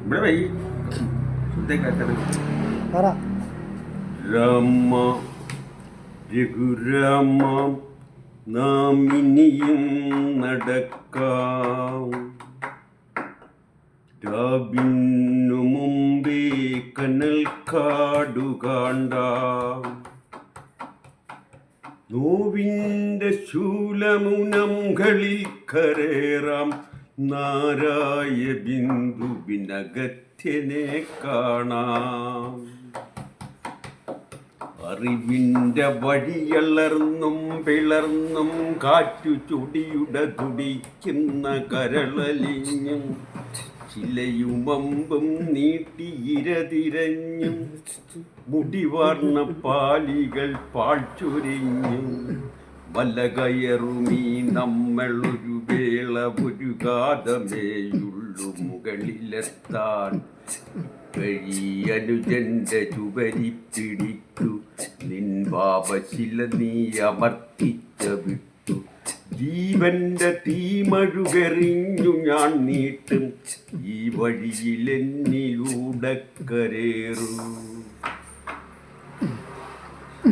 ഇവിടെ വൈ രാമ രഘുരാമ നാം ഇനിയും നടക്കാം. രാവിനു മുമ്പേ കനൽ കാടു കാണ്ടാം. നോവിൻ്റെ ശൂലമുനങ്ങളിൽ കരേറാം. നാരായ ബിന്ദുവിനഗത്യനെ കാണാം. അറിവിൻ്റെ വഴിയളർന്നും പിളർന്നും കാറ്റു ചുടിയുടെ തുടിക്കുന്ന കരളലിഞ്ഞും ചിലയുമമ്പും നീട്ടിയിരതിരഞ്ഞും മുടിവാർന്ന പാലികൾ പാഴ്ചൊരിഞ്ഞും വല കയറുമീ നമ്മളൊരു വേള ഒരു ഗാതമേയുള്ളു മുകളിലെത്താൻ. കഴിയനുജന്റെ ചുവരി പിടിച്ചു നിൻ പാപശില നീ അമർത്തിച്ച വിട്ടു. ജീവന്റെ തീമഴുകെറിഞ്ഞു ഞാൻ നീട്ടും ഈ വഴിയിലെന്നിലൂടെ കരേറൂ.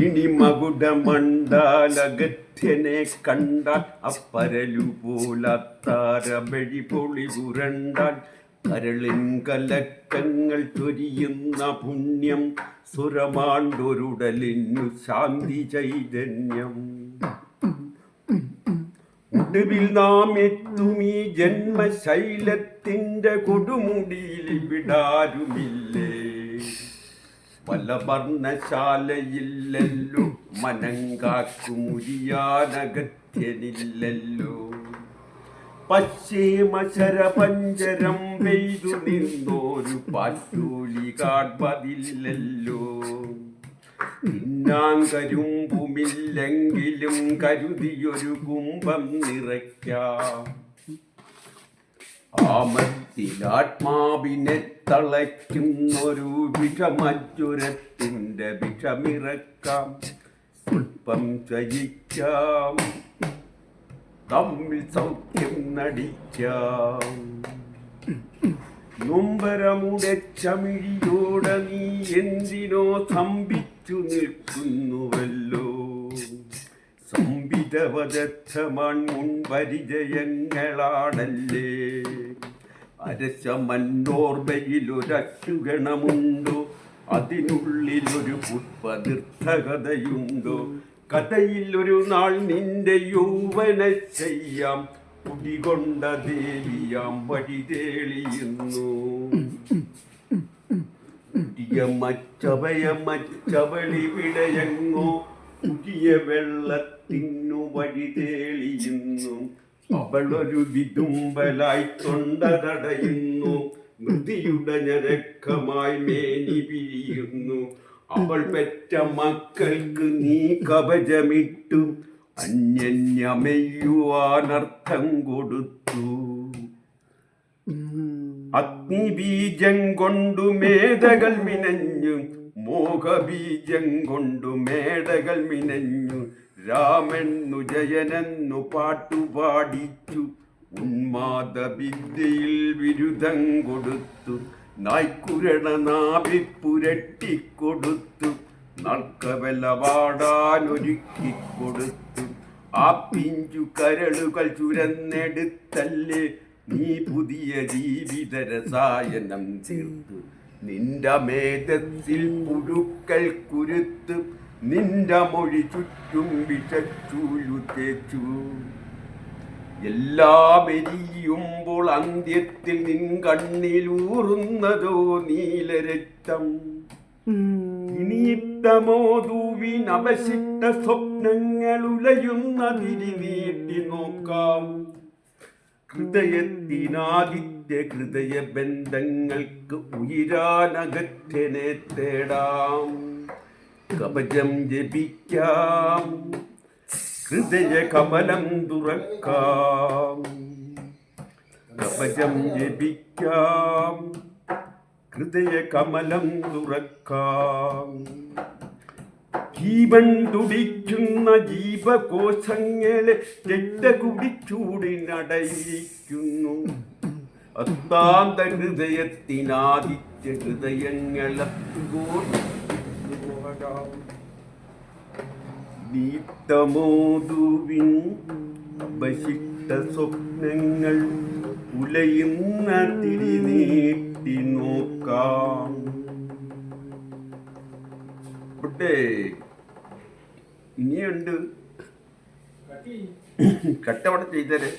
ഇനി മകുടമണ്ടാലഗത്യനെ കണ്ടാൽ അപ്പരലുപോലത്താരമഴി പൊളി പുരണ്ടാൽ. കരളിൻ കലക്കങ്ങൾ ചൊരിയുന്ന പുണ്യം സുരമാണ്ടൊരുടലിനു ശാന്തി ചൈതന്യം. ഒടുവിൽ നാം എത്തും ഈ ജന്മശൈലത്തിൻ്റെ കൊടുമുടിയിൽ വിടാരുമില്ലേ. പല വർണ്ണശാലയില്ലല്ലോ മനം കാക്കുമുരിയാനഗത്യനില്ലല്ലോ. പശ്ചിമശരപഞ്ചരം പെയ്തു നിന്നോരു പാറ്റൂലി കാൺപതില്ലല്ലോ. പിന്നാങ്കരുമ്പുമില്ലെങ്കിലും കരുതിയൊരു കുംഭം നിറയ്ക്കാം. ആമത്തിലാത്മാവിനെ തളയ്ക്കുന്നൊരു വിഷമജ്വരത്തിൻ്റെ വിഷമിറക്കാം. സ്വൽപ്പം ചയിക്കാം, തമ്മിൽ സൗഖ്യം നടിക്കാം. നൊമ്പരമുടെ ചമിഴിയോടെ നീ എന്തിനോ സ്തംഭിച്ചു നിൽക്കുന്നുവല്ലോ. സംവിധവദത്തമാൻ മുൻപരിചയങ്ങളാണല്ലേ. അരശമന്നോർമ്മയിലൊരച്ചുഗണമുണ്ടോ, അതിനുള്ളിലൊരു പുഷ്പതീർത്ഥകഥയുണ്ടോ. കഥയിൽ ഒരു നാൾ നിന്റെ യൗവന ചെയ്യാം കുടികൊണ്ട ദേവിയാം വഴി തേളിയുന്നു. മച്ചവളിവിടയങ്ങോ പുതിയ വെള്ളത്തിനു വഴി തേളിയുന്നു. അവളൊരു വിതുമ്പലായി തൊണ്ട തടയുന്നു. മൃതിയുടെ ഞരക്കമായി മേനി പിരിയുന്നു. അവൾ പെറ്റ മക്കൾക്ക് നീ കവചമിട്ടു അന്യന്യമെയ്യുവാനർത്ഥം കൊടുത്തു. അഗ്നിബീജം കൊണ്ടു മേധകൾ മിനഞ്ഞു, മോഹബീജം കൊണ്ടു മേടകൾ മിനഞ്ഞു. രാമനു ജയനെന്നു പാട്ടുപാടിച്ചു, ഉന്മാദവിദ്യയിൽ ബിരുദം കൊടുത്തു. നായ്ക്കുരണ നാഭി പുരട്ടിക്കൊടുത്തു, നൾക്കവല വാടാനൊരുക്കിക്കൊടുത്തു. ആ പിഞ്ചു കരളുകൾ ചുരന്നെടുത്തല്ലേ നീ പുതിയ ജീവിത രസായനം തീർത്തു. നിന്റെ മേധത്തിൽ പുഴുക്കൾ കുരുത്ത്, നിന്റെ മൊഴി ചുറ്റും വിഷച്ചൂലു തേച്ചു. എല്ലാം എരിയുമ്പോൾ അന്ത്യത്തിൽ നിൻ കണ്ണിലൂറുന്നതോ നീലരക്തം. ഇനിയിത്തമോധൂവിനവശിഷ്ട സ്വപ്നങ്ങൾ ഉലയുന്ന തിരി നീട്ടി നോക്കാം. ഹൃദയത്തിനാദിത്യ ഹൃദയ ബന്ധങ്ങൾക്ക് ഉയരാനഗത്യനെ തേടാം. കവചം ജപിക്കാം, ഹൃദയ കമലം തുറക്കാം. കവചം ജപിക്കാം, ഹൃദയ കമലം തുറക്കാം. ജീവൻ തുടിക്കുന്ന ജീവകോശങ്ങളെ രക്തകുടിച്ചൂടിനടയിരിക്കുന്നു. അത്താന്ത ഹൃദയത്തിനാദിത്യ ഹൃദയങ്ങളെ ദീപ്തമോതുവിൻ അവശിഷ്ട സ്വപ്നങ്ങൾ ഉലയുന്ന തിരിനീട്ടി നോക്കാം. പക്ഷേ ഇനിയുണ്ട്. കട്ടവിടെ ചെയ്തേരെ.